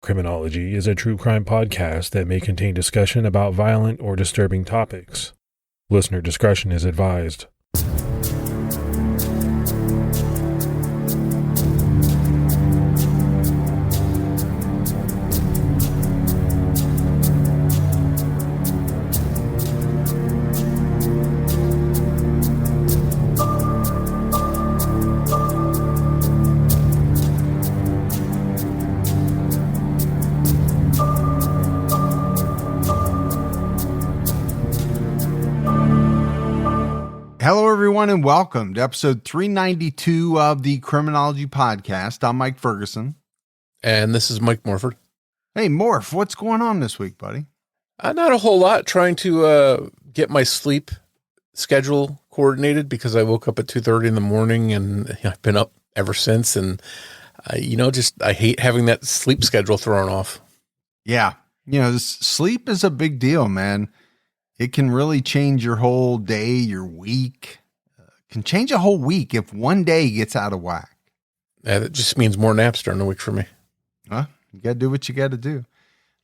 Criminology is a true crime podcast that may contain discussion about violent or disturbing topics. Listener discretion is advised. Hello, everyone, and welcome to episode 392 of the Criminology podcast. I'm Mike Ferguson. And this is Mike Morford. Hey, Morf, what's going on this week, buddy? Not a whole lot. Trying to get my sleep schedule coordinated because I woke up at 2:30 in the morning and I've been up ever since. And, I hate having that sleep schedule thrown off. Yeah. Sleep is a big deal, man. It can really change your whole day, your week. Can change a whole week if one day gets out of whack. That just means more naps during the week for me. You got to do what you got to do.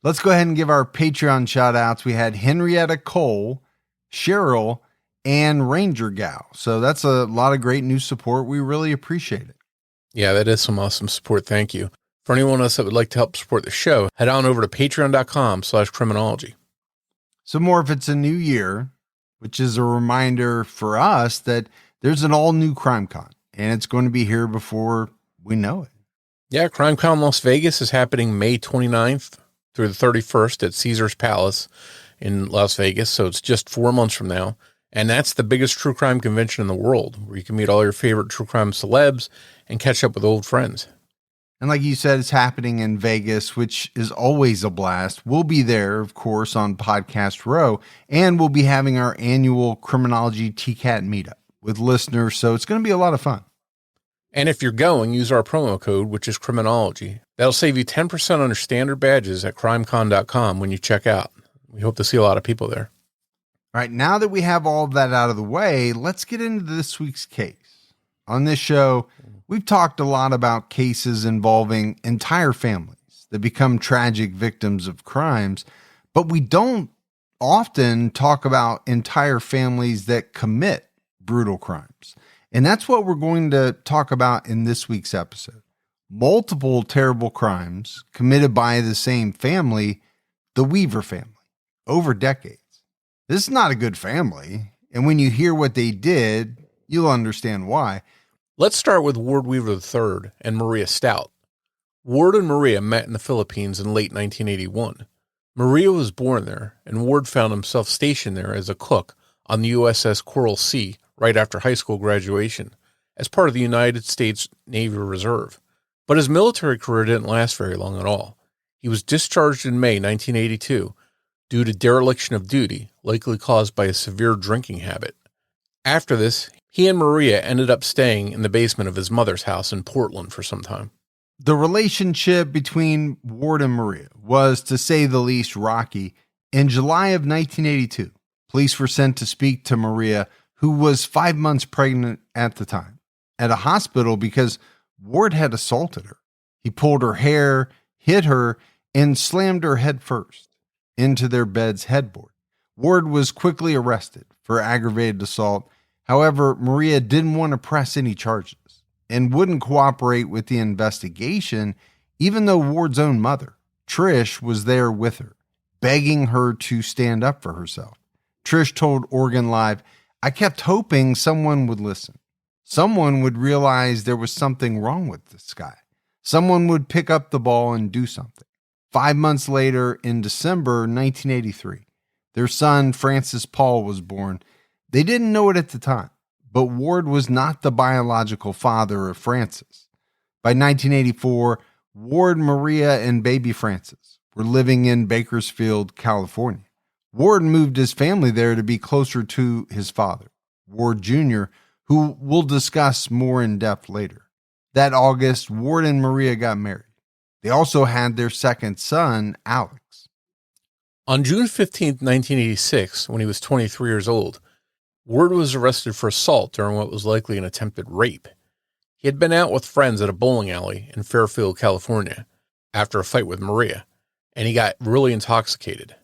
Let's go ahead and give our Patreon shout outs. We had Henrietta Cole, Cheryl, and Ranger Gal. So that's a lot of great new support. We really appreciate it. Yeah, that is some awesome support. Thank you. For anyone else that would like to help support the show, head on over to patreon.com/criminology. So more if it's a new year, which is a reminder for us that there's an all new CrimeCon and it's going to be here before we know it. Yeah, CrimeCon Las Vegas is happening May 29th through the 31st at Caesars Palace in Las Vegas. So it's just 4 months from now. And that's the biggest true crime convention in the world where you can meet all your favorite true crime celebs and catch up with old friends. And like you said, it's happening in Vegas, which is always a blast. We'll be there, of course, on Podcast Row, and we'll be having our annual Criminology TCAT meetup with listeners. So it's going to be a lot of fun. And if you're going, use our promo code, which is Criminology. That'll save you 10% on your standard badges at crimecon.com when you check out. We hope to see a lot of people there. All right, now that we have all of that out of the way, let's get into this week's case. On this show, we've talked a lot about cases involving entire families that become tragic victims of crimes, but we don't often talk about entire families that commit brutal crimes. And that's what we're going to talk about in this week's episode. Multiple terrible crimes committed by the same family, the Weaver family, over decades. This is not a good family, and when you hear what they did, you'll understand why. Let's start with Ward Weaver III and Maria Stout. Ward and Maria met in the Philippines in late 1981. Maria was born there, and Ward found himself stationed there as a cook on the USS Coral Sea right after high school graduation, as part of the United States Navy Reserve. But his military career didn't last very long at all. He was discharged in May 1982 due to dereliction of duty, likely caused by a severe drinking habit. After this, he and Maria ended up staying in the basement of his mother's house in Portland for some time. The relationship between Ward and Maria was, to say the least, rocky. In July of 1982, police were sent to speak to Maria, who was 5 months pregnant at the time, at a hospital because Ward had assaulted her. He pulled her hair, hit her, and slammed her head first into their bed's headboard. Ward was quickly arrested for aggravated assault. However, Maria didn't want to press any charges and wouldn't cooperate with the investigation, even though Ward's own mother, Trish, was there with her, begging her to stand up for herself. Trish told Oregon Live, "I kept hoping someone would listen. Someone would realize there was something wrong with this guy. Someone would pick up the ball and do something." 5 months later, in December 1983, their son, Francis Paul, was born. They didn't know it at the time, but Ward was not the biological father of Francis. By 1984, Ward, Maria, and baby Francis were living in Bakersfield, California. Ward moved his family there to be closer to his father, Ward Jr., who we'll discuss more in depth later. That August, Ward and Maria got married. They also had their second son, Alex. On June 15, 1986, when he was 23 years old, Ward was arrested for assault during what was likely an attempted rape. He had been out with friends at a bowling alley in Fairfield, California. after a fight with Maria, and he got really intoxicated.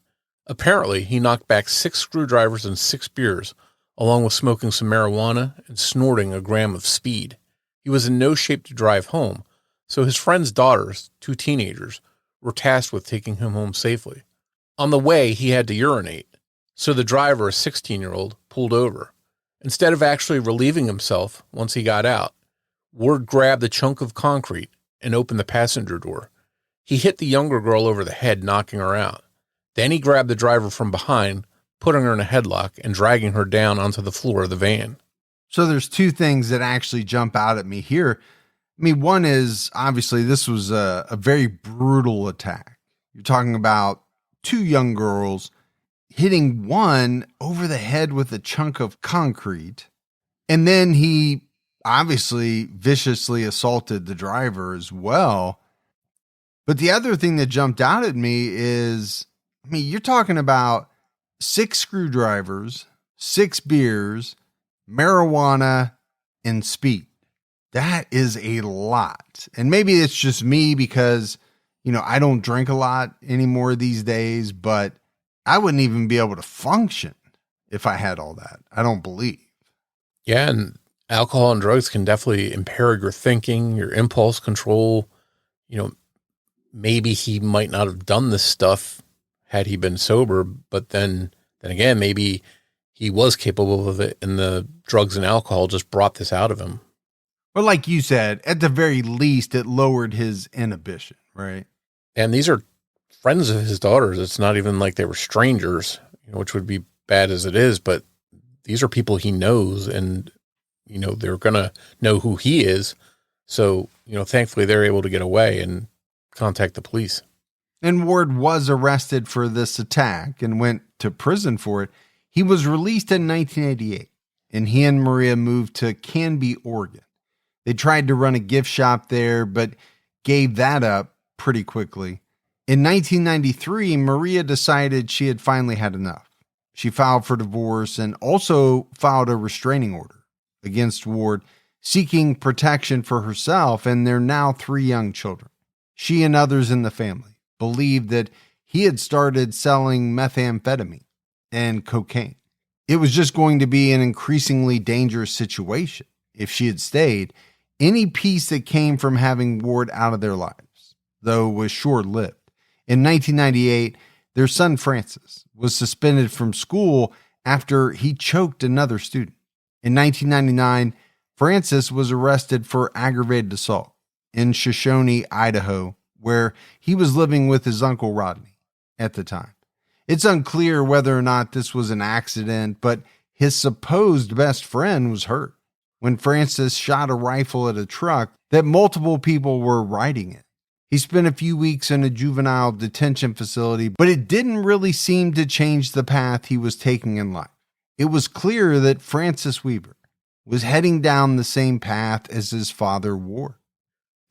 Apparently, he knocked back 6 screwdrivers and 6 beers, along with smoking some marijuana and snorting a gram of speed. He was in no shape to drive home, so his friend's daughters, 2 teenagers, were tasked with taking him home safely. On the way, he had to urinate, so the driver, a 16-year-old, pulled over. Instead of actually relieving himself once he got out, Ward grabbed a chunk of concrete and opened the passenger door. He hit the younger girl over the head, knocking her out. Then he grabbed the driver from behind, putting her in a headlock and dragging her down onto the floor of the van. So there's 2 things that actually jump out at me here. I mean, one is obviously this was a very brutal attack. You're talking about 2 young girls hitting one over the head with a chunk of concrete. And then he obviously viciously assaulted the driver as well. But the other thing that jumped out at me is, I mean, you're talking about 6 screwdrivers, 6 beers, marijuana, and speed. That is a lot. And maybe it's just me because, I don't drink a lot anymore these days, but I wouldn't even be able to function if I had all that. I don't believe. Yeah, and alcohol and drugs can definitely impair your thinking, your impulse control. Maybe he might not have done this stuff had he been sober, but then again, maybe he was capable of it and the drugs and alcohol just brought this out of him. Well, like you said, at the very least, it lowered his inhibition, right? And these are friends of his daughters. It's not even like they were strangers, which would be bad as it is, but these are people he knows and, they're going to know who he is. So, thankfully they're able to get away and contact the police. And Ward was arrested for this attack and went to prison for it. He was released in 1988, and he and Maria moved to Canby, Oregon. They tried to run a gift shop there, but gave that up pretty quickly. In 1993, Maria decided she had finally had enough. She filed for divorce and also filed a restraining order against Ward, seeking protection for herself and their now 3 young children. She and others in the family believed that he had started selling methamphetamine and cocaine. It was just going to be an increasingly dangerous situation if she had stayed. Any peace that came from having Ward out of their lives, though, was short-lived. In 1998, their son Francis was suspended from school after he choked another student. In 1999, Francis was arrested for aggravated assault in Shoshone, Idaho, where he was living with his uncle Rodney at the time. It's unclear whether or not this was an accident, but his supposed best friend was hurt when Francis shot a rifle at a truck that multiple people were riding in. He spent a few weeks in a juvenile detention facility, but it didn't really seem to change the path he was taking in life. It was clear that Francis Weaver was heading down the same path as his father, Ward.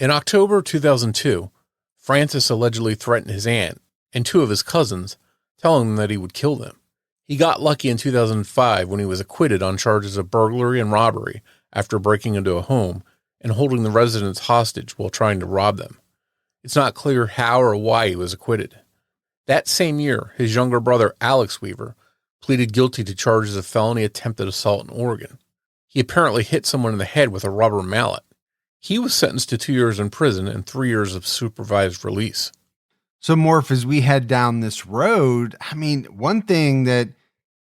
In October 2002, Francis allegedly threatened his aunt and 2 of his cousins, telling them that he would kill them. He got lucky in 2005 when he was acquitted on charges of burglary and robbery after breaking into a home and holding the residents hostage while trying to rob them. It's not clear how or why he was acquitted. That same year, his younger brother, Alex Weaver, pleaded guilty to charges of felony attempted assault in Oregon. He apparently hit someone in the head with a rubber mallet. He was sentenced to 2 years in prison and 3 years of supervised release. So, Morf, as we head down this road, I mean, one thing that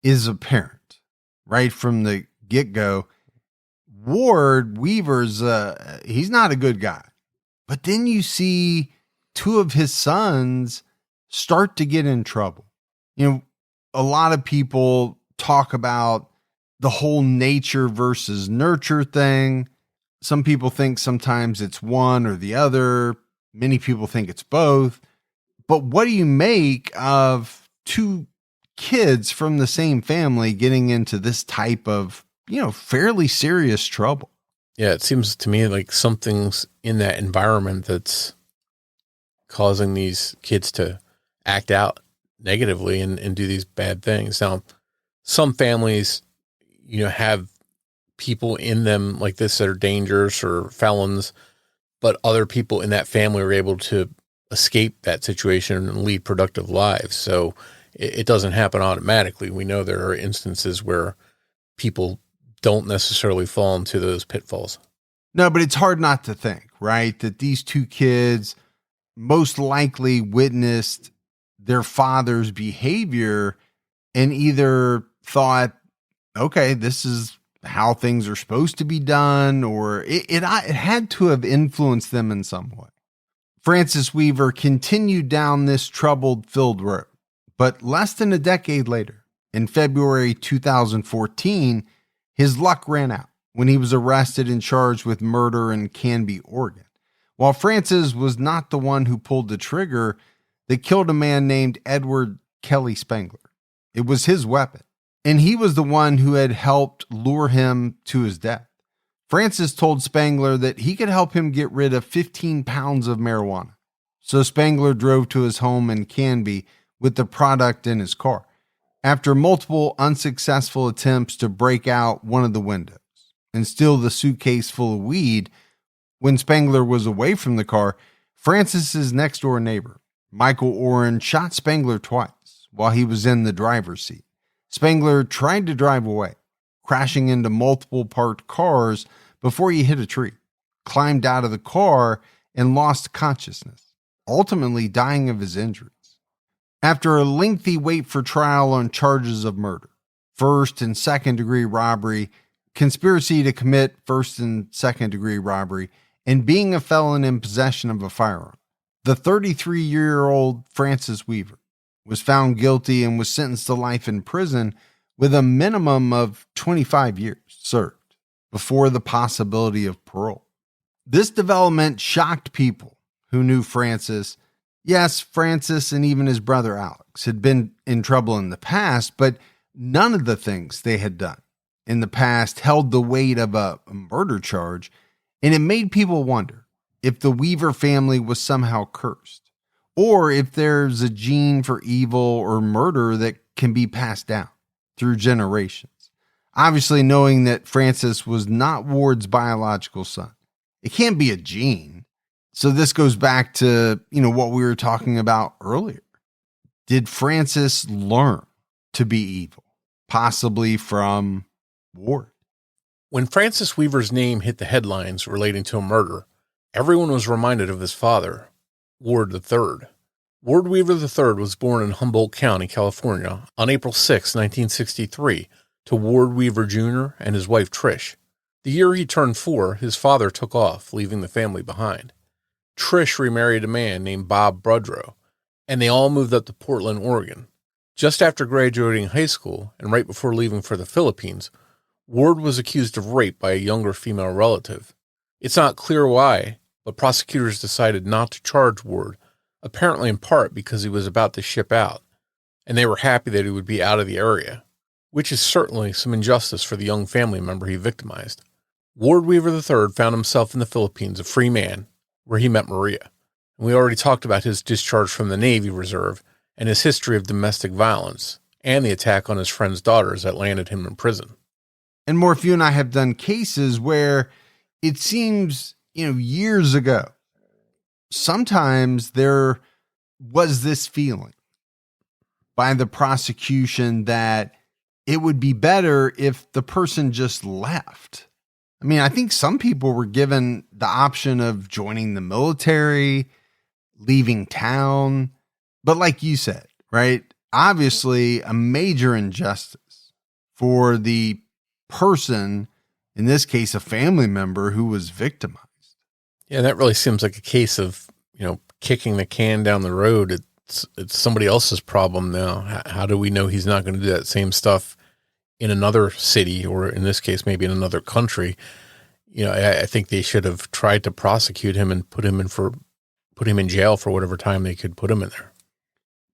is apparent right from the get-go, Ward Weaver's, he's not a good guy. But then you see 2 of his sons start to get in trouble. A lot of people talk about the whole nature versus nurture thing. Some people think sometimes it's one or the other. Many people think it's both. But what do you make of 2 kids from the same family getting into this type of, fairly serious trouble? Yeah, it seems to me like something's in that environment that's causing these kids to act out negatively and do these bad things. Now, some families, have people in them like this that are dangerous or felons, but other people in that family are able to escape that situation and lead productive lives. So it doesn't happen automatically. We know there are instances where people don't necessarily fall into those pitfalls. No, but it's hard not to think, right, that these two kids most likely witnessed their father's behavior and either thought, okay, this is how things are supposed to be done, or it had to have influenced them in some way. Francis Weaver continued down this trouble-filled road, but less than a decade later, in February 2014, his luck ran out when he was arrested and charged with murder in Canby, Oregon. While Francis was not the one who pulled the trigger that killed a man named Edward Kelly Spangler. It was his weapon, and he was the one who had helped lure him to his death. Francis told Spangler that he could help him get rid of 15 pounds of marijuana. So Spangler drove to his home in Canby with the product in his car. After multiple unsuccessful attempts to break out one of the windows and steal the suitcase full of weed, when Spangler was away from the car, Francis's next-door neighbor, Michael Oren, shot Spangler twice while he was in the driver's seat. Spangler tried to drive away, crashing into multiple parked cars before he hit a tree, climbed out of the car, and lost consciousness, ultimately dying of his injuries. After a lengthy wait for trial on charges of murder, first and second degree robbery, conspiracy to commit first and second degree robbery, and being a felon in possession of a firearm, the 33-year-old Francis Weaver was found guilty and was sentenced to life in prison with a minimum of 25 years served before the possibility of parole. This development shocked people who knew Francis. Yes, Francis and even his brother Alex had been in trouble in the past, but none of the things they had done in the past held the weight of a murder charge, and it made people wonder if the Weaver family was somehow cursed, or if there's a gene for evil or murder that can be passed down through generations. Obviously, knowing that Francis was not Ward's biological son, it can't be a gene. So this goes back to, what we were talking about earlier. Did Francis learn to be evil, possibly from Ward? When Francis Weaver's name hit the headlines relating to a murder, everyone was reminded of his father, Ward III. Ward Weaver III was born in Humboldt County, California, on April 6, 1963, to Ward Weaver Jr. and his wife Trish. The year he turned 4, his father took off, leaving the family behind. Trish remarried a man named Bob Brudrow, and they all moved up to Portland, Oregon. Just after graduating high school, and right before leaving for the Philippines, Ward was accused of rape by a younger female relative. It's not clear why, but prosecutors decided not to charge Ward, apparently in part because he was about to ship out, and they were happy that he would be out of the area, which is certainly some injustice for the young family member he victimized. Ward Weaver III found himself in the Philippines a free man, where he met Maria. And we already talked about his discharge from the Navy Reserve and his history of domestic violence and the attack on his friend's daughters that landed him in prison. And Morf, you and I have done cases where it seems, years ago, sometimes there was this feeling by the prosecution that it would be better if the person just left. I mean, I think some people were given the option of joining the military, leaving town. But like you said, right? Obviously, a major injustice for the person, in this case, a family member who was victimized. Yeah, that really seems like a case of, kicking the can down the road. It's somebody else's problem now. How do we know he's not going to do that same stuff in another city, or in this case, maybe in another country? I think they should have tried to prosecute him and put him in jail for whatever time they could put him in there.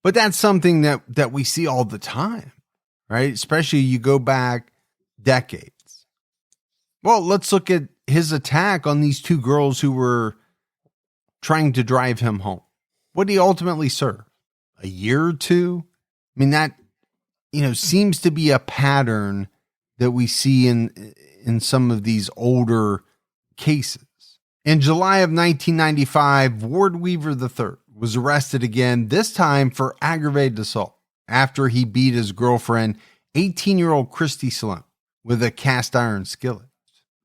But that's something that we see all the time, right? Especially you go back decades. Well, let's look at his attack on these two girls who were trying to drive him home. What did he ultimately serve? A year or two? I mean, that, seems to be a pattern that we see in some of these older cases. In July of 1995, Ward Weaver III was arrested again, this time for aggravated assault, after he beat his girlfriend, 18-year-old Christy Sloan, with a cast iron skillet.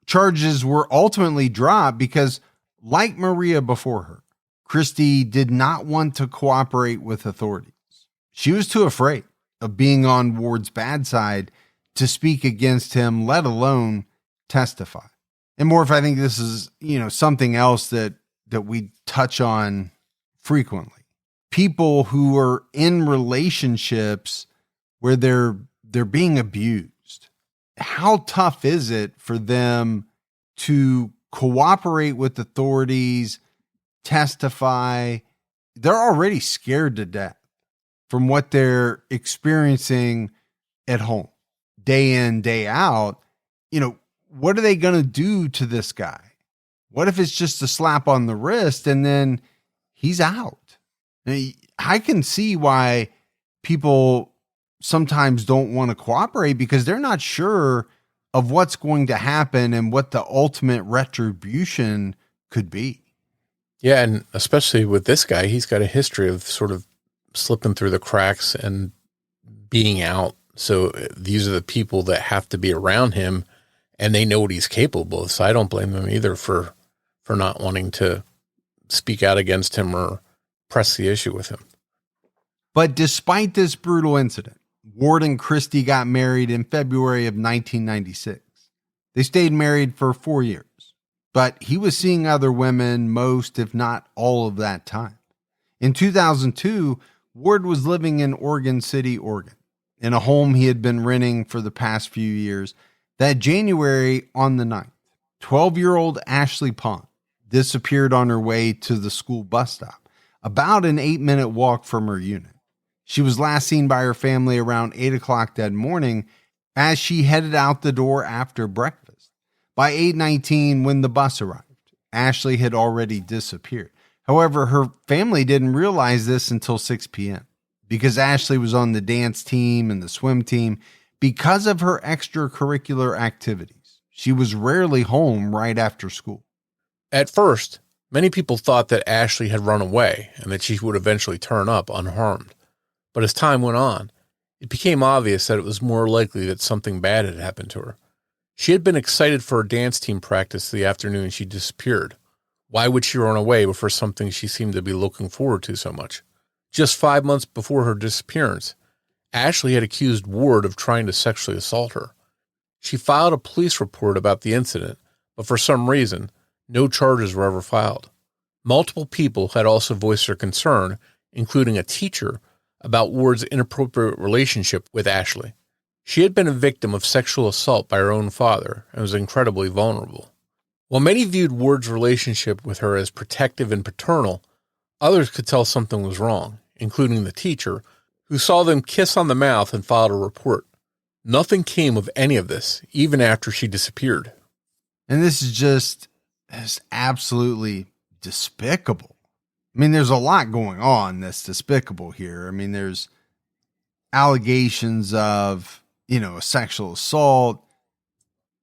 Charges were ultimately dropped because, like Maria before her, Christy did not want to cooperate with authorities. She was too afraid of being on Ward's bad side to speak against him, let alone testify. And Morf, I think this is, something else that we touch on frequently. People who are in relationships where they're being abused. How tough is it for them to cooperate with authorities, testify? They're already scared to death from what they're experiencing at home, day in, day out. What are they going to do to this guy? What if it's just a slap on the wrist and then he's out? I can see why people sometimes don't want to cooperate because they're not sure of what's going to happen and what the ultimate retribution could be. Yeah, and especially with this guy, he's got a history of sort of slipping through the cracks and being out. So these are the people that have to be around him, and they know what he's capable of. So I don't blame them either for not wanting to speak out against him or press the issue with him. But despite this brutal incident, Ward and Christy got married in February of 1996. They stayed married for 4 years, but he was seeing other women most, if not all of that time. In 2002, Ward was living in Oregon City, Oregon, in a home he had been renting for the past few years. That January on the 9th, 12-year-old Ashley Pond disappeared on her way to the school bus stop, about an 8-minute walk from her unit. She was last seen by her family around 8 o'clock that morning as she headed out the door after breakfast. By 8:19, when the bus arrived, Ashley had already disappeared. However, her family didn't realize this until 6 p.m. because Ashley was on the dance team and the swim team. Because of her extracurricular activities, she was rarely home right after school. At first, many people thought that Ashley had run away and that she would eventually turn up unharmed. But as time went on, it became obvious that it was more likely that something bad had happened to her. She had been excited for a dance team practice the afternoon she disappeared. Why would she run away for something she seemed to be looking forward to so much? Just 5 months before her disappearance, Ashley had accused Ward of trying to sexually assault her. She filed a police report about the incident, but for some reason, no charges were ever filed. Multiple people had also voiced their concern, including a teacher, about Ward's inappropriate relationship with Ashley. She had been a victim of sexual assault by her own father and was incredibly vulnerable. While many viewed Ward's relationship with her as protective and paternal, others could tell something was wrong, including the teacher, who saw them kiss on the mouth and filed a report. Nothing came of any of this, even after she disappeared. And this is just absolutely despicable. I mean, there's a lot going on that's despicable here. I mean, there's allegations of, a sexual assault.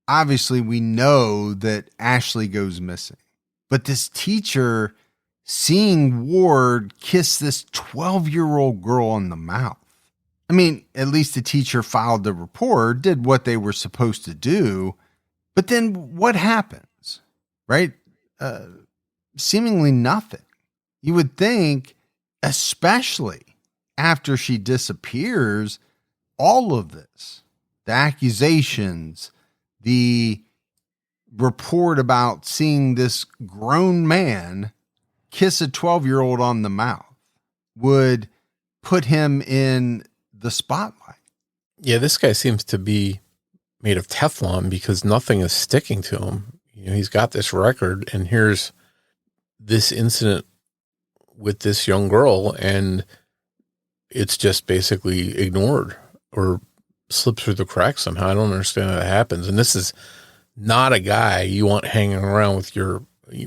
Obviously, we know that Ashley goes missing. But this teacher seeing Ward kiss this 12-year-old girl on the mouth. I mean, at least the teacher filed the report, did what they were supposed to do. But then what happens, right? Seemingly nothing. You would think, especially after she disappears, all of this, the accusations, the report about seeing this grown man kiss a 12-year-old on the mouth, would put him in the spotlight. Yeah, this guy seems to be made of Teflon because nothing is sticking to him. He's got this record, and here's this incident with this young girl, and it's just basically ignored or slipped through the cracks somehow. I don't understand how that happens. And this is not a guy you want hanging around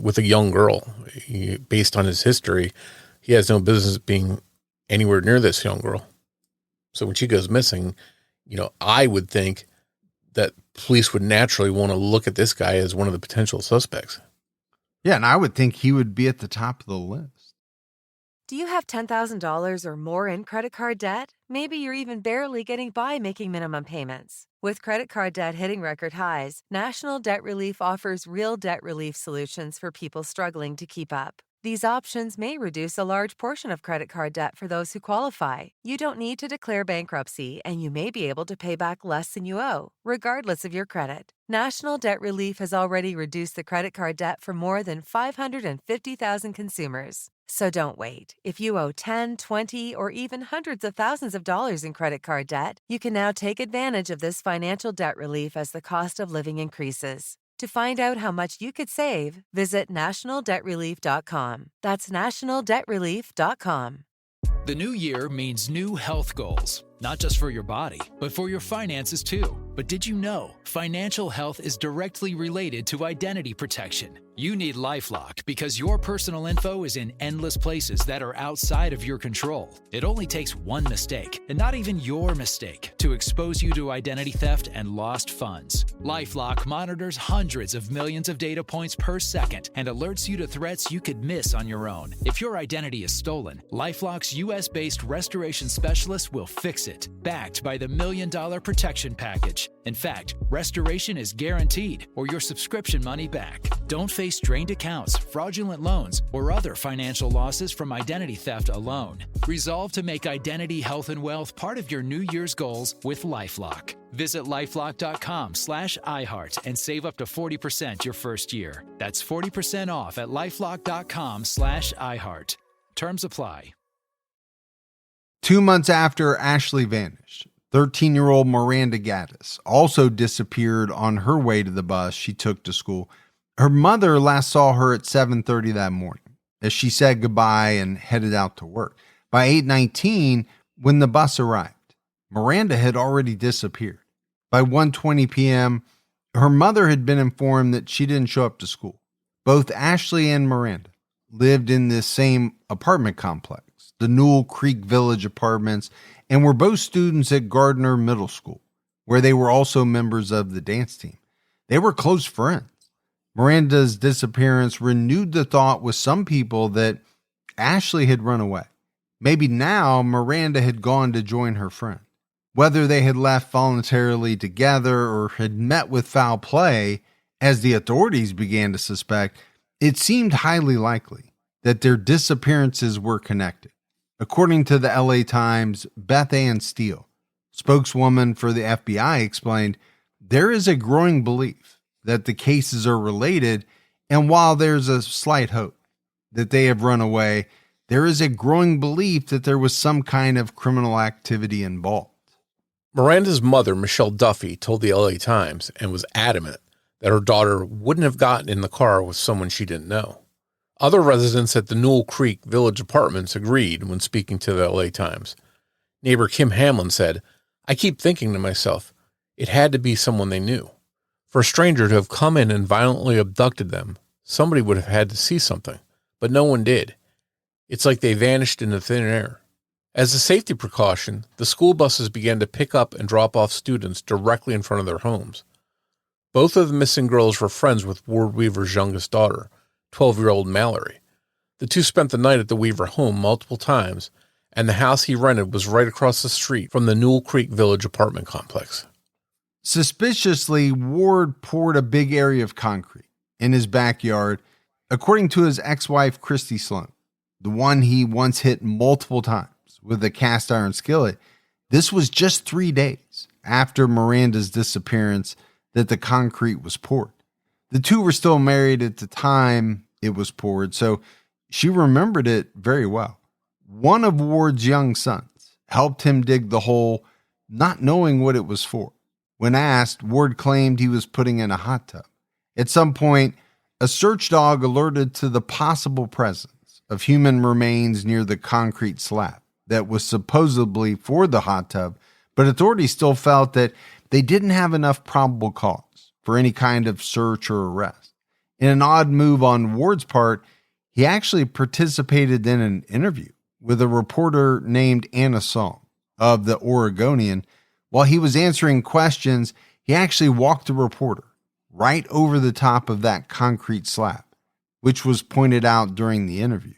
with a young girl. Based on his history, he has no business being anywhere near this young girl. So when she goes missing, I would think that police would naturally want to look at this guy as one of the potential suspects. Yeah, and I would think he would be at the top of the list. Do you have $10,000 or more in credit card debt? Maybe you're even barely getting by making minimum payments. With credit card debt hitting record highs, National Debt Relief offers real debt relief solutions for people struggling to keep up. These options may reduce a large portion of credit card debt for those who qualify. You don't need to declare bankruptcy, and you may be able to pay back less than you owe, regardless of your credit. National Debt Relief has already reduced the credit card debt for more than 550,000 consumers. So don't wait. If you owe 10, 20, or even hundreds of thousands of dollars in credit card debt, you can now take advantage of this financial debt relief as the cost of living increases. To find out how much you could save, visit nationaldebtrelief.com. That's nationaldebtrelief.com. The new year means new health goals, not just for your body, but for your finances too. But did you know financial health is directly related to identity protection? You need LifeLock because your personal info is in endless places that are outside of your control. It only takes one mistake, and not even your mistake, to expose you to identity theft and lost funds. LifeLock monitors hundreds of millions of data points per second and alerts you to threats you could miss on your own. If your identity is stolen, LifeLock's US-based restoration specialist will fix it, backed by the $1 Million Protection Package. In fact, restoration is guaranteed or your subscription money back. Don't face drained accounts, fraudulent loans, or other financial losses from identity theft alone. Resolve to make identity, health, and wealth part of your New Year's goals with LifeLock. Visit lifelock.com/iHeart and save up to 40% your first year. That's 40% off at lifelock.com/iHeart. Terms apply. 2 months after Ashley vanished, 13-year-old Miranda Gaddis also disappeared on her way to the bus she took to school. Her mother last saw her at 7:30 that morning as she said goodbye and headed out to work. By 8:19, when the bus arrived, Miranda had already disappeared. By 1:20 p.m., her mother had been informed that she didn't show up to school. Both Ashley and Miranda lived in this same apartment complex, the Newell Creek Village Apartments, and were both students at Gardner Middle School, where they were also members of the dance team. They were close friends. Miranda's disappearance renewed the thought with some people that Ashley had run away. Maybe now Miranda had gone to join her friend. Whether they had left voluntarily together or had met with foul play, as the authorities began to suspect, it seemed highly likely that their disappearances were connected. According to the LA Times, Beth Ann Steele, spokeswoman for the FBI, explained, there is a growing belief that the cases are related, and while there's a slight hope that they have run away, there is a growing belief that there was some kind of criminal activity involved. Miranda's mother, Michelle Duffy, told the LA Times and was adamant that her daughter wouldn't have gotten in the car with someone she didn't know. Other residents at the Newell Creek Village Apartments agreed when speaking to the LA Times. Neighbor Kim Hamlin said, I keep thinking to myself, it had to be someone they knew. For a stranger to have come in and violently abducted them, somebody would have had to see something, but no one did. It's like they vanished into thin air. As a safety precaution, the school buses began to pick up and drop off students directly in front of their homes. Both of the missing girls were friends with Ward Weaver's youngest daughter, 12-year-old Mallory. The two spent the night at the Weaver home multiple times, and the house he rented was right across the street from the Newell Creek Village apartment complex. Suspiciously, Ward poured a big area of concrete in his backyard, according to his ex-wife, Christy Sloan, the one he once hit multiple times with a cast iron skillet. This was just 3 days after Miranda's disappearance that the concrete was poured. The two were still married at the time it was poured, so she remembered it very well. One of Ward's young sons helped him dig the hole, not knowing what it was for. When asked, Ward claimed he was putting in a hot tub. At some point, a search dog alerted to the possible presence of human remains near the concrete slab that was supposedly for the hot tub, but authorities still felt that they didn't have enough probable cause for any kind of search or arrest. In an odd move on Ward's part, he actually participated in an interview with a reporter named Anna Song of the Oregonian. While he was answering questions, he actually walked the reporter right over the top of that concrete slab, which was pointed out during the interview.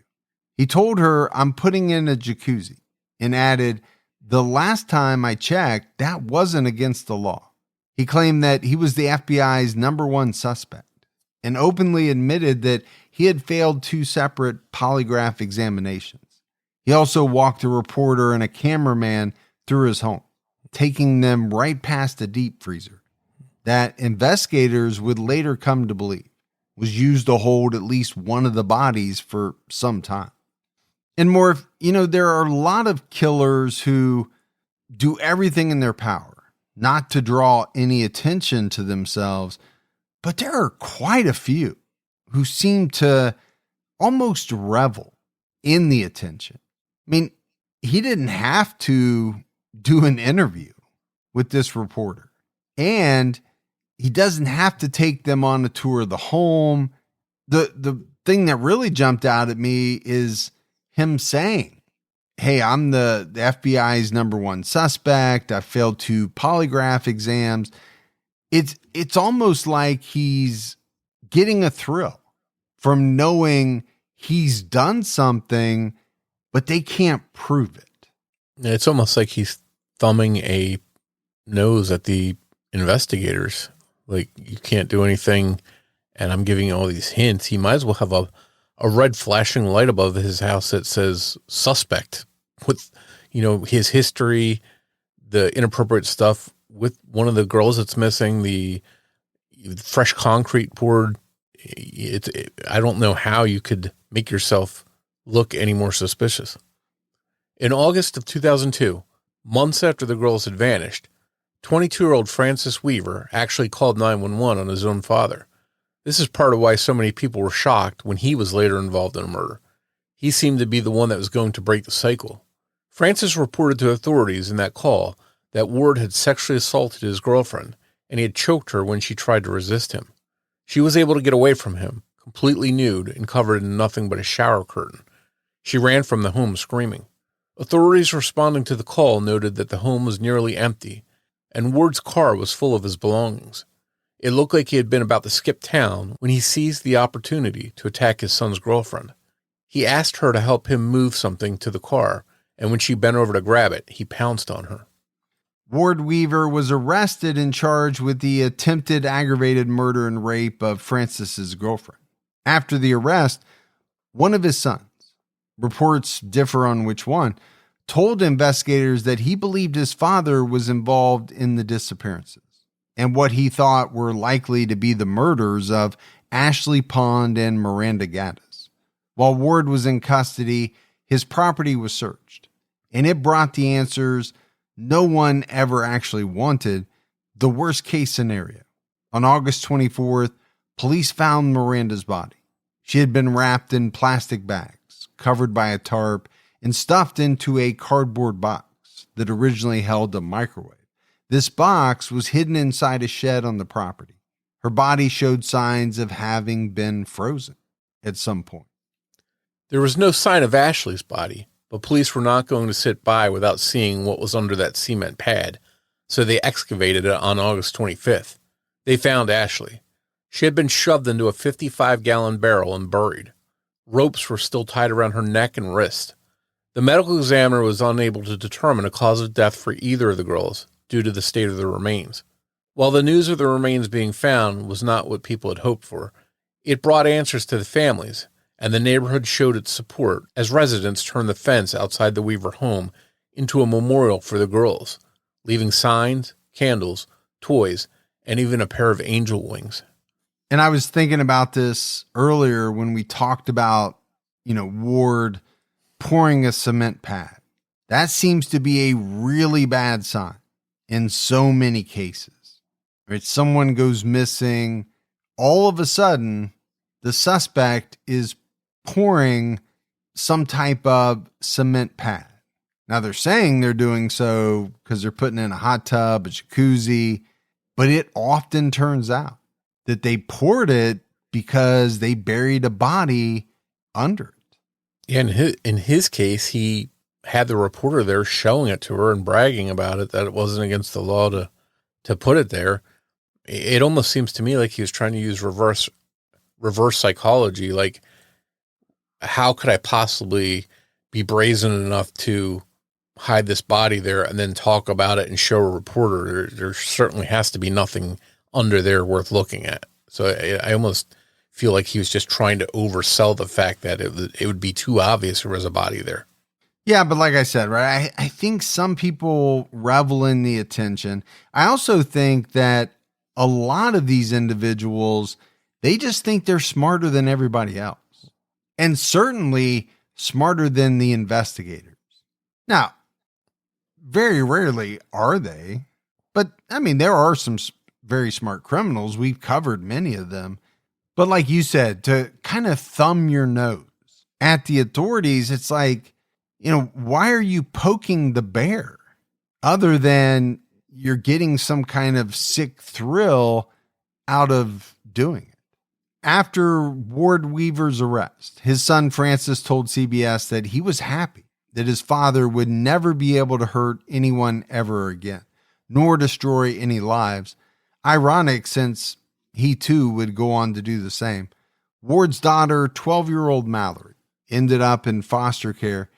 He told her, "I'm putting in a jacuzzi," and added, "The last time I checked, that wasn't against the law." He claimed that he was the FBI's #1 suspect and openly admitted that he had failed 2 separate polygraph examinations. He also walked a reporter and a cameraman through his home, taking them right past a deep freezer that investigators would later come to believe was used to hold at least one of the bodies for some time. And more, there are a lot of killers who do everything in their power not to draw any attention to themselves, but there are quite a few who seem to almost revel in the attention. I mean, he didn't have to do an interview with this reporter, and he doesn't have to take them on a tour of the home. The thing that really jumped out at me is him saying, "Hey, I'm the FBI's #1 suspect. I failed 2 polygraph exams." It's almost like he's getting a thrill from knowing he's done something, but they can't prove it. It's almost like he's thumbing a nose at the investigators. Like, you can't do anything, and I'm giving you all these hints. He might as well have a red flashing light above his house that says suspect with, his history, the inappropriate stuff with one of the girls that's missing, the fresh concrete poured. I don't know how you could make yourself look any more suspicious. In August of 2002, months after the girls had vanished, 22-year-old Francis Weaver actually called 911 on his own father. This is part of why so many people were shocked when he was later involved in a murder. He seemed to be the one that was going to break the cycle. Francis reported to authorities in that call that Ward had sexually assaulted his girlfriend, and he had choked her when she tried to resist him. She was able to get away from him, completely nude and covered in nothing but a shower curtain. She ran from the home screaming. Authorities responding to the call noted that the home was nearly empty, and Ward's car was full of his belongings. It looked like he had been about to skip town when he seized the opportunity to attack his son's girlfriend. He asked her to help him move something to the car, and when she bent over to grab it, he pounced on her. Ward Weaver was arrested and charged with the attempted aggravated murder and rape of Francis's girlfriend. After the arrest, one of his sons, reports differ on which one, told investigators that he believed his father was involved in the disappearances and what he thought were likely to be the murders of Ashley Pond and Miranda Gaddis. While Ward was in custody, his property was searched, and it brought the answers no one ever actually wanted: the worst case scenario. On August 24th, police found Miranda's body. She had been wrapped in plastic bags, covered by a tarp, and stuffed into a cardboard box that originally held a microwave. This box was hidden inside a shed on the property. Her body showed signs of having been frozen at some point. There was no sign of Ashley's body, but police were not going to sit by without seeing what was under that cement pad, so they excavated it on August 25th. They found Ashley. She had been shoved into a 55-gallon barrel and buried. Ropes were still tied around her neck and wrist. The medical examiner was unable to determine a cause of death for either of the girls due to the state of the remains. While the news of the remains being found was not what people had hoped for, it brought answers to the families, and the neighborhood showed its support as residents turned the fence outside the Weaver home into a memorial for the girls, leaving signs, candles, toys, and even a pair of angel wings. And I was thinking about this earlier when we talked about, Ward pouring a cement pad. That seems to be a really bad sign in so many cases. Right? Someone goes missing. All of a sudden, the suspect is pouring some type of cement pad. Now, they're saying they're doing so because they're putting in a hot tub, a jacuzzi, but it often turns out that they poured it because they buried a body under it. Yeah, in his case, he had the reporter there showing it to her and bragging about it, that it wasn't against the law to put it there. It almost seems to me like he was trying to use reverse psychology. Like, how could I possibly be brazen enough to hide this body there and then talk about it and show a reporter? There certainly has to be nothing under there worth looking at. So I almost feel like he was just trying to oversell the fact that it would be too obvious there was a body there. Yeah, but like I said, right, I think some people revel in the attention. I also think that a lot of these individuals, they just think they're smarter than everybody else, and certainly smarter than the investigators. Now, very rarely are they, but I mean, there are some very smart criminals. We've covered many of them. But like you said, to kind of thumb your nose at the authorities, it's like, why are you poking the bear other than you're getting some kind of sick thrill out of doing it? After Ward Weaver's arrest, his son Francis told CBS that he was happy that his father would never be able to hurt anyone ever again, nor destroy any lives. Ironic, since he too would go on to do the same. Ward's daughter, 12-year-old Mallory, ended up in foster care.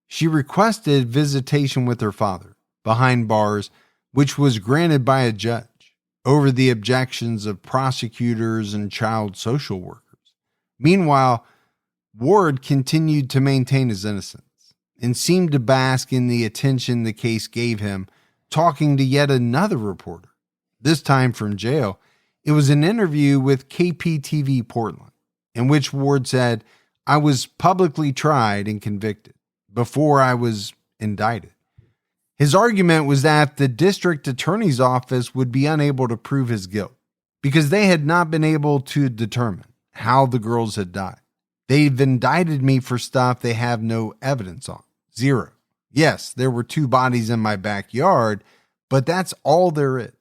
She requested visitation with her father behind bars, which was granted by a judge over the objections of prosecutors and child social workers. Meanwhile, Ward continued to maintain his innocence and seemed to bask in the attention the case gave him, talking to yet another reporter, this time from jail. It was an interview with KPTV Portland, in which Ward said, "I was publicly tried and convicted before I was indicted." His argument was that the district attorney's office would be unable to prove his guilt because they had not been able to determine how the girls had died. They've indicted me for stuff they have no evidence on. Zero. Yes, there were 2 bodies in my backyard, but that's all there is.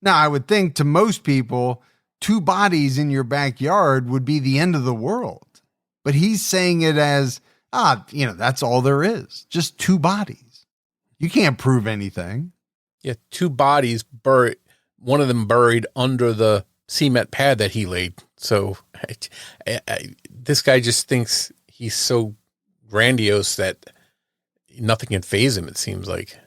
Now, I would think to most people, 2 bodies in your backyard would be the end of the world. But he's saying it as, that's all there is. Just 2 bodies. You can't prove anything. Yeah, 2 bodies buried, one of them buried under the cement pad that he laid. So this guy just thinks he's so grandiose that nothing can faze him, it seems like.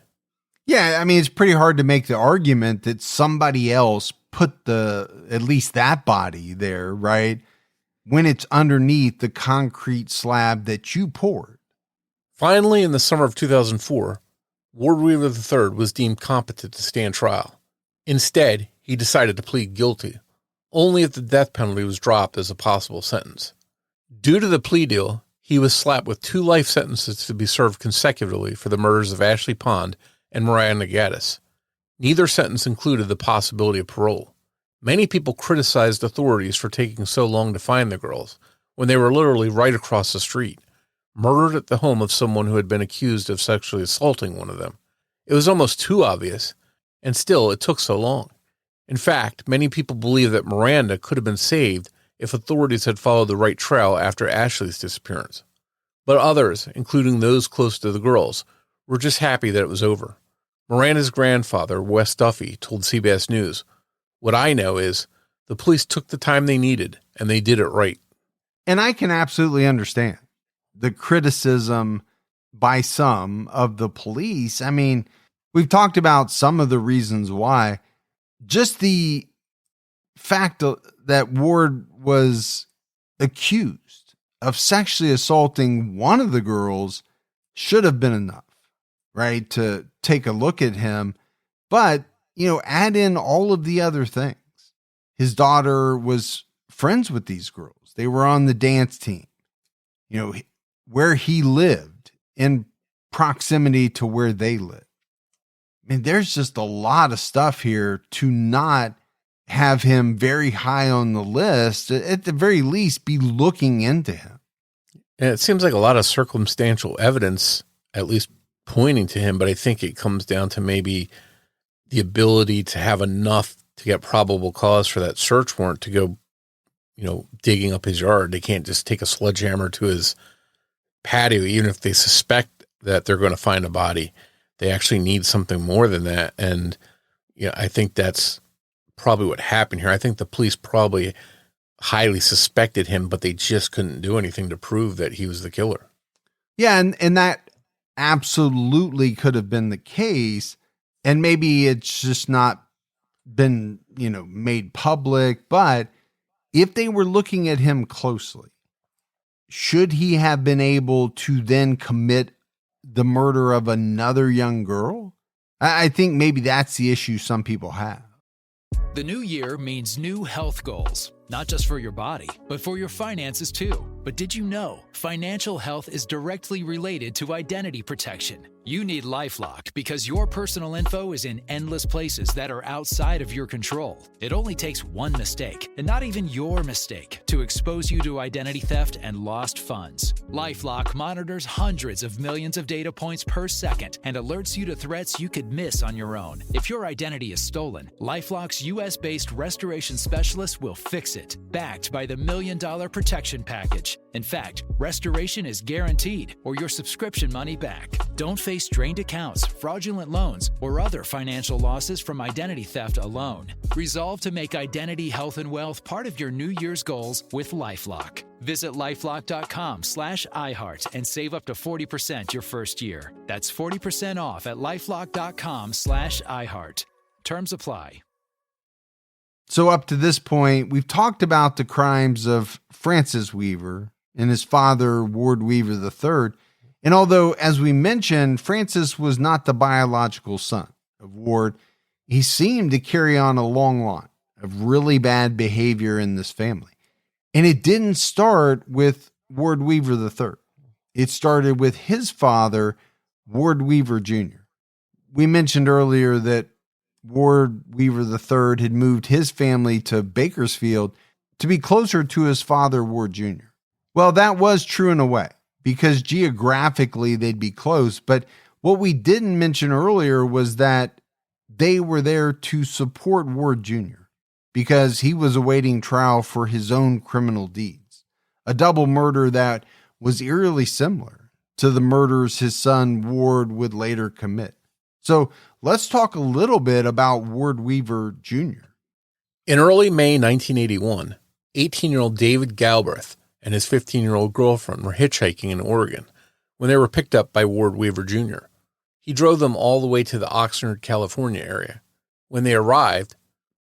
Yeah, I mean, it's pretty hard to make the argument that somebody else put at least that body there, right? When it's underneath the concrete slab that you poured. Finally, in the summer of 2004, Ward Weaver III was deemed competent to stand trial. Instead, he decided to plead guilty, only if the death penalty was dropped as a possible sentence. Due to the plea deal, he was slapped with 2 life sentences to be served consecutively for the murders of Ashley Pond and Miranda Gaddis. Neither sentence included the possibility of parole. Many people criticized authorities for taking so long to find the girls when they were literally right across the street, murdered at the home of someone who had been accused of sexually assaulting one of them. It was almost too obvious, and still it took so long. In fact, many people believe that Miranda could have been saved if authorities had followed the right trail after Ashley's disappearance. But others, including those close to the girls, were just happy that it was over. Miranda's grandfather, Wes Duffy, told CBS News, "What I know is the police took the time they needed, and they did it right." And I can absolutely understand the criticism by some of the police. I mean, we've talked about some of the reasons why. Just the fact that Ward was accused of sexually assaulting one of the girls should have been enough, right, to take a look at him. But, add in all of the other things. His daughter was friends with these girls. They were on the dance team. Where he lived in proximity to where they lived. I mean, there's just a lot of stuff here to not have him very high on the list, at the very least be looking into him. And it seems like a lot of circumstantial evidence, at least pointing to him, but I think it comes down to maybe the ability to have enough to get probable cause for that search warrant to go, digging up his yard. They can't just take a sledgehammer to his patio, even if they suspect that they're going to find a body. They actually need something more than that. And I think that's probably what happened here. I think the police probably highly suspected him, but they just couldn't do anything to prove that he was the killer. Yeah, and that absolutely could have been the case. And maybe it's just not been, made public. But if they were looking at him closely, should he have been able to then commit the murder of another young girl? I think maybe that's the issue some people have. The new year means new health goals, not just for your body, but for your finances too. But did you know financial health is directly related to identity protection? You need LifeLock because your personal info is in endless places that are outside of your control. It only takes one mistake, and not even your mistake, to expose you to identity theft and lost funds. LifeLock monitors hundreds of millions of data points per second and alerts you to threats you could miss on your own. If your identity is stolen, LifeLock's US-based restoration specialist will fix it, backed by the $1 Million Protection Package. In fact, restoration is guaranteed or your subscription money back. Don't face drained accounts, fraudulent loans, or other financial losses from identity theft alone. Resolve to make identity, health, and wealth part of your New Year's goals with LifeLock. Visit LifeLock.com/iHeart and save up to 40% your first year. That's 40% off at LifeLock.com/iHeart. Terms apply. So up to this point, we've talked about the crimes of Francis Weaver and his father, Ward Weaver III. And although, as we mentioned, Francis was not the biological son of Ward, he seemed to carry on a long line of really bad behavior in this family. And it didn't start with Ward Weaver III. It started with his father, Ward Weaver Jr. We mentioned earlier that Ward Weaver III had moved his family to Bakersfield to be closer to his father, Ward Jr. Well, that was true in a way, because geographically they'd be close. But what we didn't mention earlier was that they were there to support Ward Jr. because he was awaiting trial for his own criminal deeds, a double murder that was eerily similar to the murders his son Ward would later commit. So let's talk a little bit about Ward Weaver Jr. In early May 1981, 18-year-old David Galbraith and his 15-year-old girlfriend were hitchhiking in Oregon when they were picked up by Ward Weaver Jr. He drove them all the way to the Oxnard, California area. When they arrived,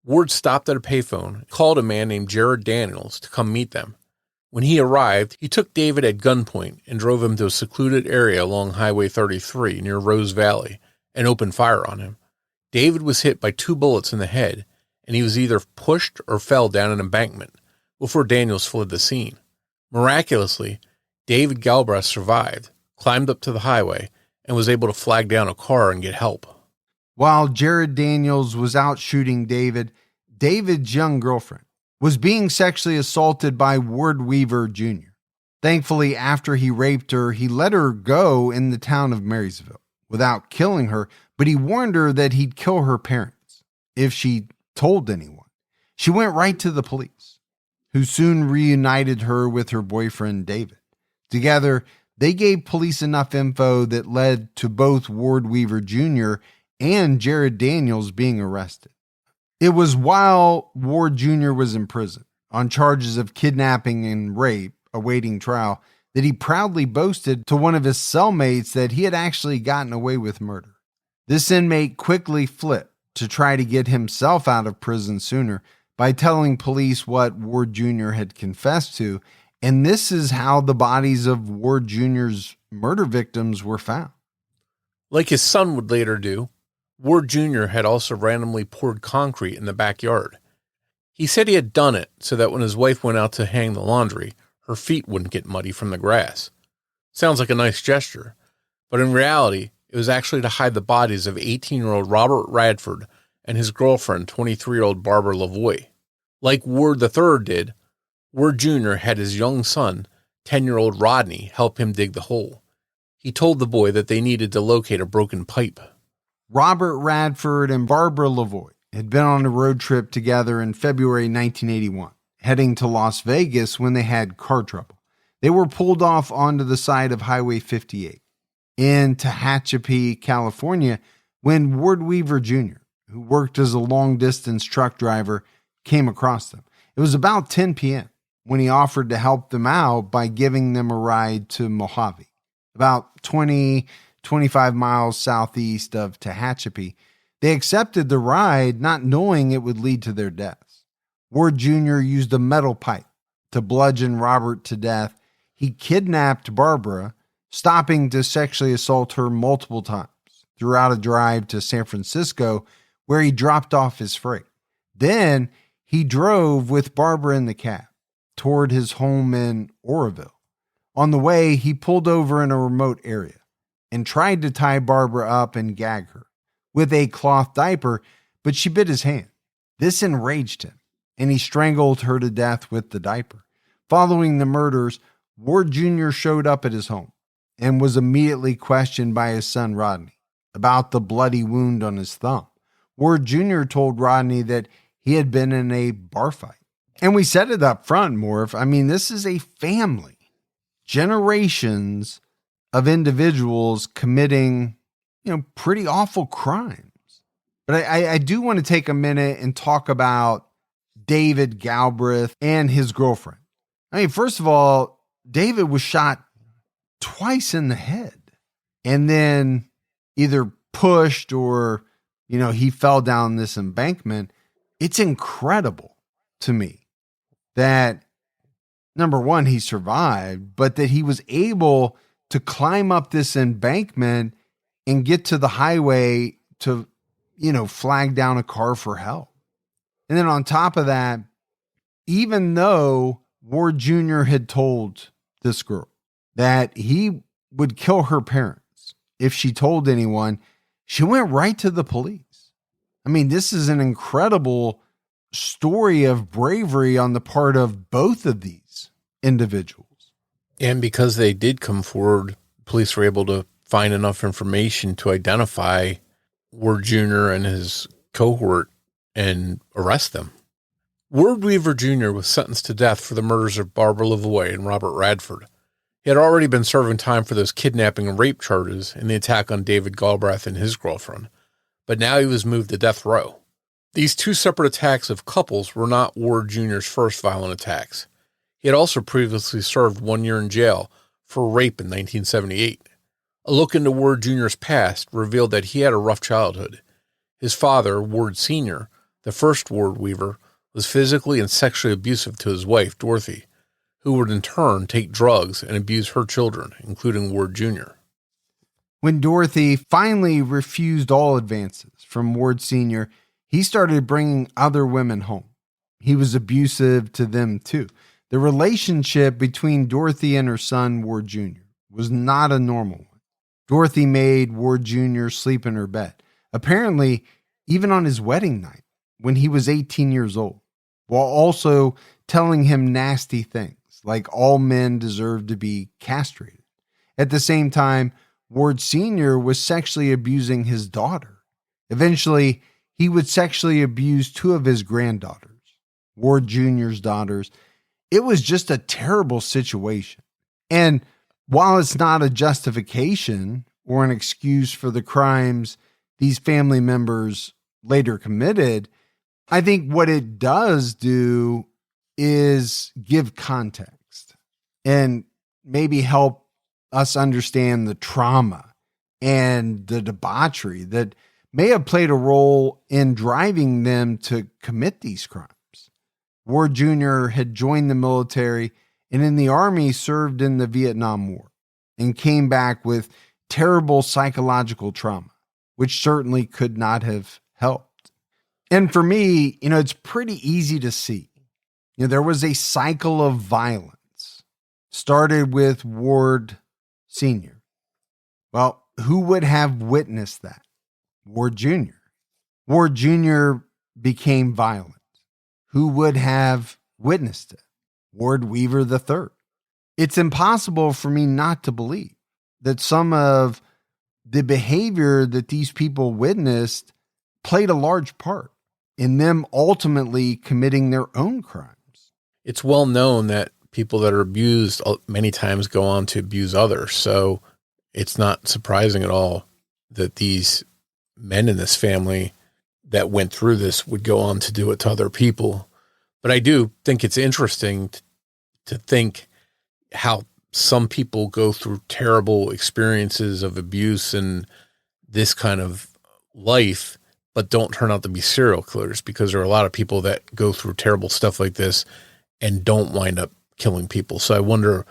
Ward stopped at a payphone and called a man named Jared Daniels to come meet them. When he arrived, he took David at gunpoint and drove him to a secluded area along Highway 33 near Rose Valley and opened fire on him. David was hit by 2 bullets in the head, and he was either pushed or fell down an embankment before Daniels fled the scene. Miraculously, David Galbraith survived, climbed up to the highway, and was able to flag down a car and get help. While Jared Daniels was out shooting David, David's young girlfriend was being sexually assaulted by Ward Weaver Jr. Thankfully, after he raped her, he let her go in the town of Marysville without killing her, but he warned her that he'd kill her parents if she told anyone. She went right to the police, who soon reunited her with her boyfriend, David. Together, they gave police enough info that led to both Ward Weaver Jr. and Jared Daniels being arrested. It was while Ward Jr. was in prison on charges of kidnapping and rape, awaiting trial, that he proudly boasted to one of his cellmates that he had actually gotten away with murder. This inmate quickly flipped to try to get himself out of prison sooner by telling police what Ward Jr. had confessed to, and this is how the bodies of Ward Jr.'s murder victims were found. Like his son would later do, Ward Jr. had also randomly poured concrete in the backyard. He said he had done it so that when his wife went out to hang the laundry, her feet wouldn't get muddy from the grass. Sounds like a nice gesture, but in reality, it was actually to hide the bodies of 18-year-old Robert Radford and his girlfriend, 23-year-old Barbara Lavoie. Like Ward III did, Ward Jr. had his young son, 10-year-old Rodney, help him dig the hole. He told the boy that they needed to locate a broken pipe. Robert Radford and Barbara Lavoie had been on a road trip together in February 1981, heading to Las Vegas when they had car trouble. They were pulled off onto the side of Highway 58 in Tehachapi, California, when Ward Weaver Jr., who worked as a long-distance truck driver, came across them. It was about 10 p.m. when he offered to help them out by giving them a ride to Mojave, about 25 miles southeast of Tehachapi. They accepted the ride, not knowing it would lead to their deaths. Ward Jr. used a metal pipe to bludgeon Robert to death. He kidnapped Barbara, stopping to sexually assault her multiple times throughout a drive to San Francisco, where he dropped off his freight. Then he drove with Barbara in the cab toward his home in Oroville. On the way, he pulled over in a remote area and tried to tie Barbara up and gag her with a cloth diaper, but she bit his hand. This enraged him, and he strangled her to death with the diaper. Following the murders, Ward Jr. showed up at his home and was immediately questioned by his son Rodney about the bloody wound on his thumb. Ward Jr. told Rodney that he had been in a bar fight. And we said it up front, Morf. I mean, this is a family. Generations of individuals committing, pretty awful crimes. But I do want to take a minute and talk about David Galbraith and his girlfriend. I mean, first of all, David was shot twice in the head and then either pushed or, he fell down this embankment. It's incredible to me that, number one, he survived, but that he was able to climb up this embankment and get to the highway to, flag down a car for help. And then on top of that, even though Ward Jr. had told this girl that he would kill her parents if she told anyone, she went right to the police. I mean, this is an incredible story of bravery on the part of both of these individuals. And because they did come forward, police were able to find enough information to identify Ward Jr. and his cohort and arrest them. Ward Weaver Jr. was sentenced to death for the murders of Barbara Lavoie and Robert Radford. He had already been serving time for those kidnapping and rape charges in the attack on David Galbraith and his girlfriend, but now he was moved to death row. These two separate attacks of couples were not Ward Jr.'s first violent attacks. He had also previously served 1 year in jail for rape in 1978. A look into Ward Jr.'s past revealed that he had a rough childhood. His father, Ward Sr., the first Ward Weaver, was physically and sexually abusive to his wife, Dorothy, who would in turn take drugs and abuse her children, including Ward Jr. When Dorothy finally refused all advances from Ward Sr., he started bringing other women home. He was abusive to them too. The relationship between Dorothy and her son, Ward Jr., was not a normal one. Dorothy made Ward Jr. sleep in her bed, apparently even on his wedding night when he was 18 years old, while also telling him nasty things like all men deserve to be castrated. At the same time, Ward Sr. was sexually abusing his daughter. Eventually, he would sexually abuse two of his granddaughters, Ward Jr.'s daughters. It was just a terrible situation. And while it's not a justification or an excuse for the crimes these family members later committed, I think what it does do is give context and maybe help us understand the trauma and the debauchery that may have played a role in driving them to commit these crimes. Ward Jr. had joined the military and in the Army served in the Vietnam War and came back with terrible psychological trauma, which certainly could not have helped. And for me, it's pretty easy to see. There was a cycle of violence. Started with Ward Sr. Well, who would have witnessed that? Ward Jr. Ward Jr. became violent. Who would have witnessed it? Ward Weaver III. It's impossible for me not to believe that some of the behavior that these people witnessed played a large part in them ultimately committing their own crimes. It's well known that people that are abused many times go on to abuse others. So it's not surprising at all that these men in this family that went through this would go on to do it to other people. But I do think it's interesting to think how some people go through terrible experiences of abuse and this kind of life, but don't turn out to be serial killers, because there are a lot of people that go through terrible stuff like this and don't wind up killing people. So I wonder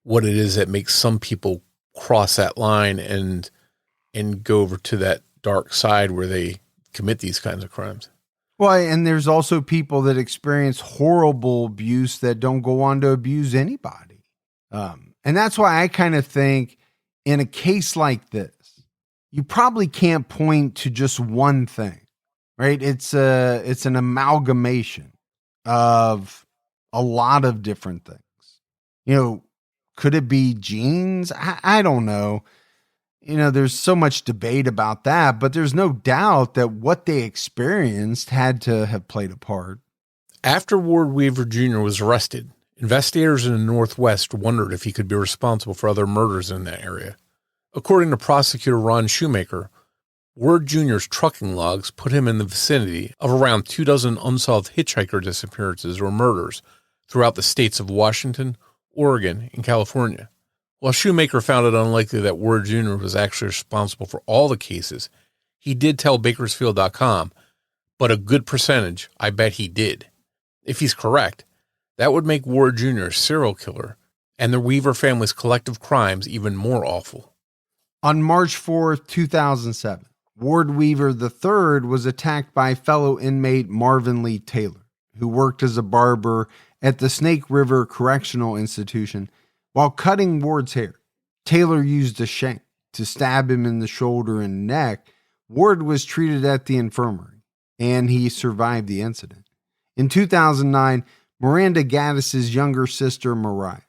what it is that makes some people cross that line and go over to that dark side where they commit these kinds of crimes. Well, and there's also people that experience horrible abuse that don't go on to abuse anybody. And that's why I kind of think in a case like this, you probably can't point to just one thing, right? It's an amalgamation of a lot of different things. You know, could it be genes? I don't know. You know, there's so much debate about that, but there's no doubt that what they experienced had to have played a part. After Ward Weaver Jr. was arrested, investigators in the Northwest wondered if he could be responsible for other murders in that area. According to prosecutor Ron Shoemaker, Ward Jr.'s trucking logs put him in the vicinity of around 24 unsolved hitchhiker disappearances or murders throughout the states of Washington, Oregon, and California. While Shoemaker found it unlikely that Ward Jr. was actually responsible for all the cases, he did tell Bakersfield.com, but a good percentage, I bet he did. If he's correct, that would make Ward Jr. a serial killer and the Weaver family's collective crimes even more awful. On March 4th, 2007, Ward Weaver III was attacked by fellow inmate Marvin Lee Taylor, who worked as a barber at the Snake River Correctional Institution. While cutting Ward's hair, Taylor used a shank to stab him in the shoulder and neck. Ward was treated at the infirmary, and he survived the incident. In 2009, Miranda Gaddis' younger sister, Mariah,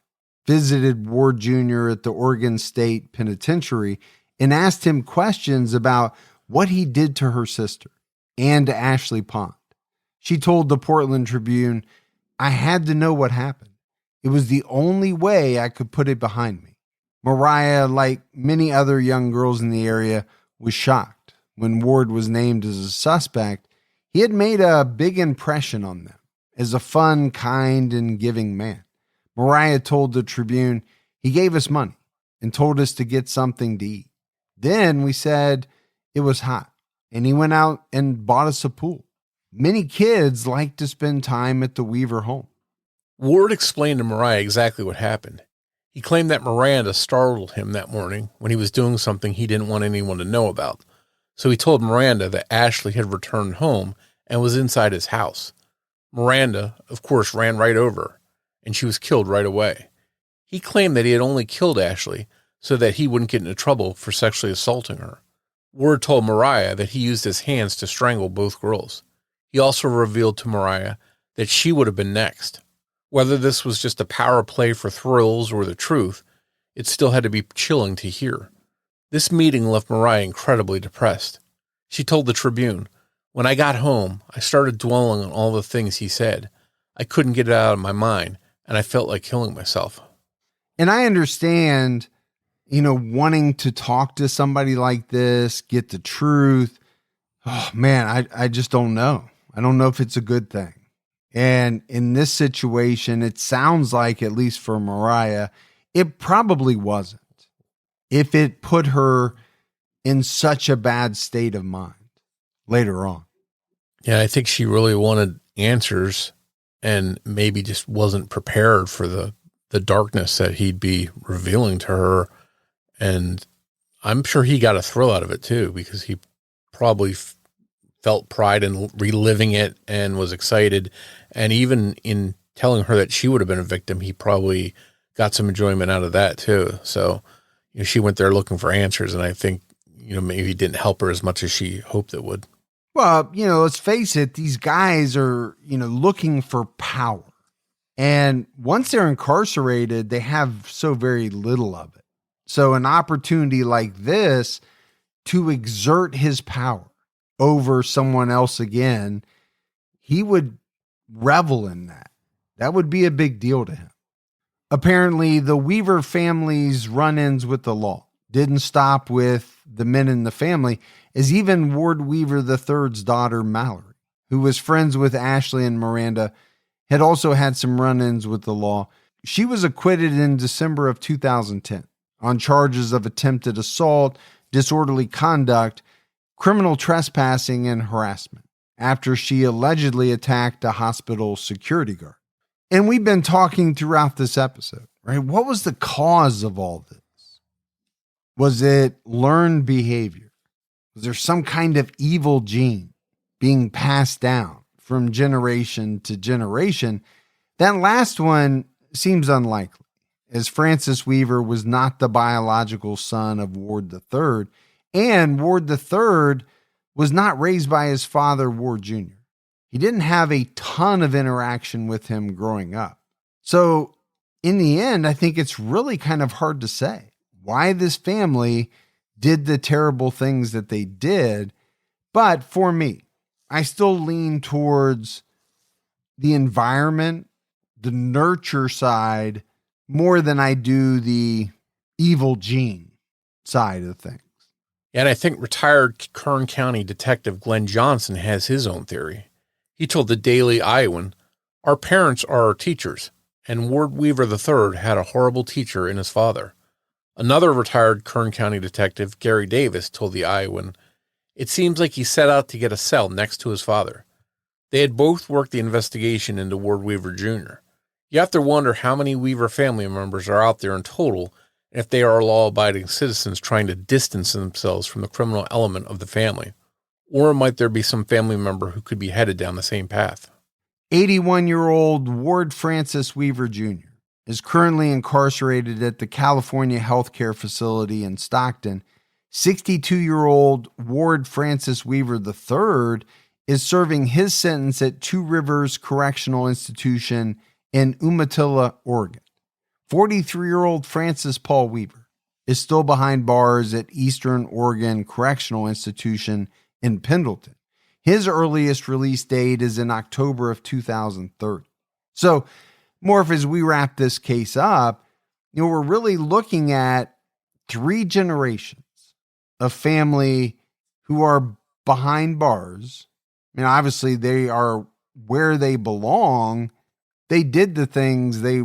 visited Ward Jr. at the Oregon State Penitentiary and asked him questions about what he did to her sister and to Ashley Pond. She told the Portland Tribune, "I had to know what happened. It was the only way I could put it behind me." Mariah, like many other young girls in the area, was shocked. When Ward was named as a suspect, he had made a big impression on them as a fun, kind, and giving man. Mariah told the Tribune, "He gave us money and told us to get something to eat. Then we said it was hot, and he went out and bought us a pool. Many kids like to spend time at the Weaver home." Ward explained to Mariah exactly what happened. He claimed that Miranda startled him that morning when he was doing something he didn't want anyone to know about. So he told Miranda that Ashley had returned home and was inside his house. Miranda, of course, ran right over her, and she was killed right away. He claimed that he had only killed Ashley so that he wouldn't get into trouble for sexually assaulting her. Ward told Mariah that he used his hands to strangle both girls. He also revealed to Mariah that she would have been next. Whether this was just a power play for thrills or the truth, it still had to be chilling to hear. This meeting left Mariah incredibly depressed. She told the Tribune, "When I got home, I started dwelling on all the things he said. I couldn't get it out of my mind, and I felt like killing myself." And I understand, wanting to talk to somebody like this, get the truth. Oh man, I just don't know. I don't know if it's a good thing. And in this situation, it sounds like, at least for Mariah, it probably wasn't. If it put her in such a bad state of mind later on. Yeah, I think she really wanted answers and maybe just wasn't prepared for the darkness that he'd be revealing to her. And I'm sure he got a thrill out of it too, because he probably felt pride in reliving it and was excited. And even in telling her that she would have been a victim, he probably got some enjoyment out of that too. So, she went there looking for answers, and I think, maybe it didn't help her as much as she hoped it would. Well, let's face it, these guys are, looking for power. And once they're incarcerated, they have so very little of it. So an opportunity like this to exert his power over someone else again, he would revel in that. That would be a big deal to him. Apparently, the Weaver family's run-ins with the law didn't stop with the men in the family, as even Ward Weaver III's daughter, Mallory, who was friends with Ashley and Miranda, had also had some run-ins with the law. She was acquitted in December of 2010 on charges of attempted assault, disorderly conduct, criminal trespassing, and harassment after she allegedly attacked a hospital security guard. And we've been talking throughout this episode, right? What was the cause of all this? Was it learned behavior? Was there some kind of evil gene being passed down from generation to generation? That last one seems unlikely, as Francis Weaver was not the biological son of Ward III, and Ward III was not raised by his father, Ward Jr. He didn't have a ton of interaction with him growing up. So in the end, I think it's really kind of hard to say why this family did the terrible things that they did. But for me, I still lean towards the environment, the nurture side, more than I do the evil gene side of things. And I think retired Kern County Detective Glenn Johnson has his own theory. He told the Daily Iowan, "Our parents are our teachers, and Ward Weaver III had a horrible teacher in his father." Another retired Kern County detective, Gary Davis, told the Iowan, "It seems like he set out to get a cell next to his father." They had both worked the investigation into Ward Weaver Jr. You have to wonder how many Weaver family members are out there in total, and if they are law-abiding citizens trying to distance themselves from the criminal element of the family. Or might there be some family member who could be headed down the same path? 81-year-old Ward Francis Weaver Jr. is currently incarcerated at the California Healthcare Facility in Stockton. 62-year-old Ward Francis Weaver III is serving his sentence at Two Rivers Correctional Institution in Umatilla, Oregon. 43-year-old Francis Paul Weaver is still behind bars at Eastern Oregon Correctional Institution in Pendleton. His earliest release date is in October of 2030. So, Morf, as we wrap this case up, we're really looking at 3 generations of family who are behind bars. I mean, obviously they are where they belong. They did the things they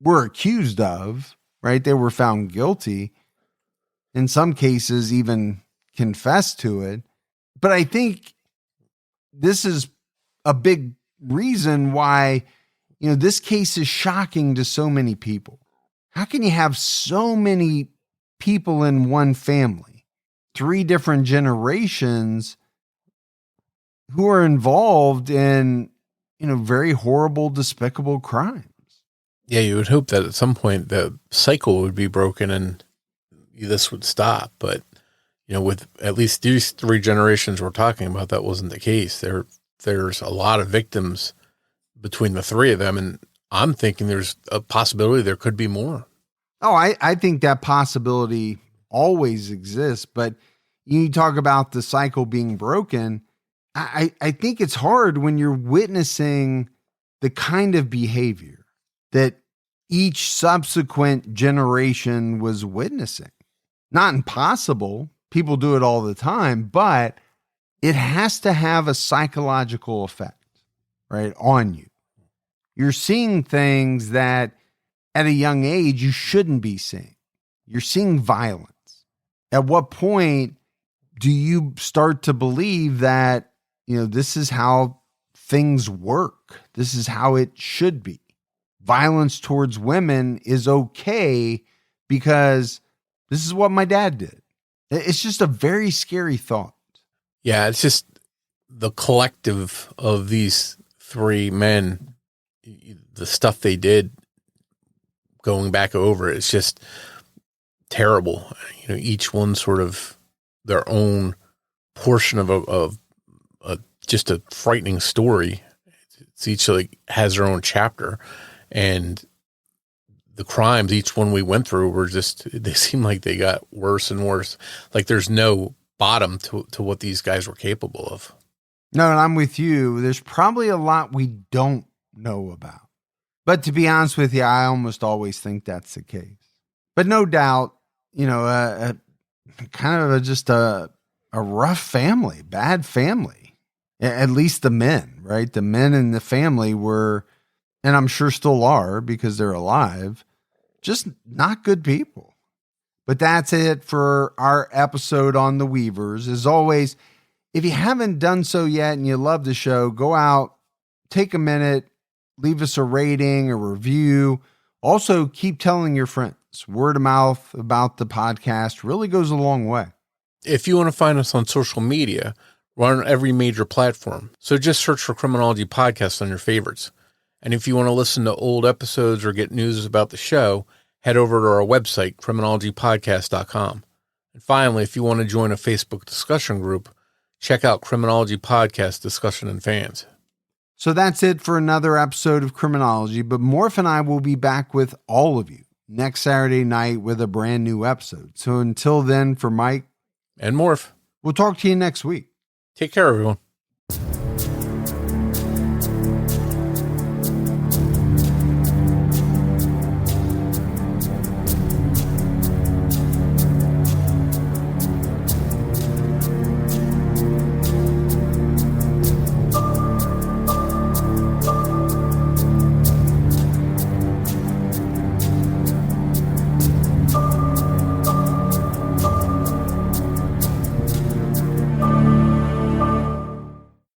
were accused of, right? They were found guilty. In some cases, even confessed to it. But I think this is a big reason why, this case is shocking to so many people. How can you have so many people in one family, 3 different generations who are involved in, very horrible, despicable crimes? Yeah, you would hope that at some point the cycle would be broken and this would stop. But, with at least these 3 generations we're talking about, that wasn't the case. There's a lot of victims between the 3 of them. And I'm thinking there's a possibility there could be more. Oh, I think that possibility always exists. But you talk about the cycle being broken. I think it's hard when you're witnessing the kind of behavior that each subsequent generation was witnessing. Not impossible. People do it all the time, but it has to have a psychological effect, right, on you. You're seeing things that at a young age you shouldn't be seeing. You're seeing violence. At what point do you start to believe that, this is how things work? This is how it should be. Violence towards women is okay because this is what my dad did. It's just a very scary thought. Yeah, it's just the collective of these 3 men, the stuff they did going back over, it's just terrible. Each one sort of their own portion of just a frightening story. It's each has their own chapter. And the crimes, each one we went through they seem like they got worse and worse. Like there's no bottom to what these guys were capable of. No, and I'm with you. There's probably a lot we don't know about. But to be honest with you, I almost always think that's the case. But no doubt, kind of just a rough family, bad family. At least the men, right? The men in the family were and I'm sure still are because they're alive, just not good people. But that's it for our episode on the Weavers. As always, if you haven't done so yet and you love the show, go out, take a minute, leave us a rating, a review. Also, keep telling your friends. Word of mouth about the podcast really goes a long way. If you want to find us on social media, we're on every major platform. So just search for Criminology Podcast on your favorites. And if you want to listen to old episodes or get news about the show, head over to our website, criminalologypodcast.com. And finally, if you want to join a Facebook discussion group, check out Criminology Podcast Discussion and Fans. So that's it for another episode of Criminology, but Morf and I will be back with all of you next Saturday night with a brand new episode. So until then, for Mike and Morf, we'll talk to you next week. Take care, everyone.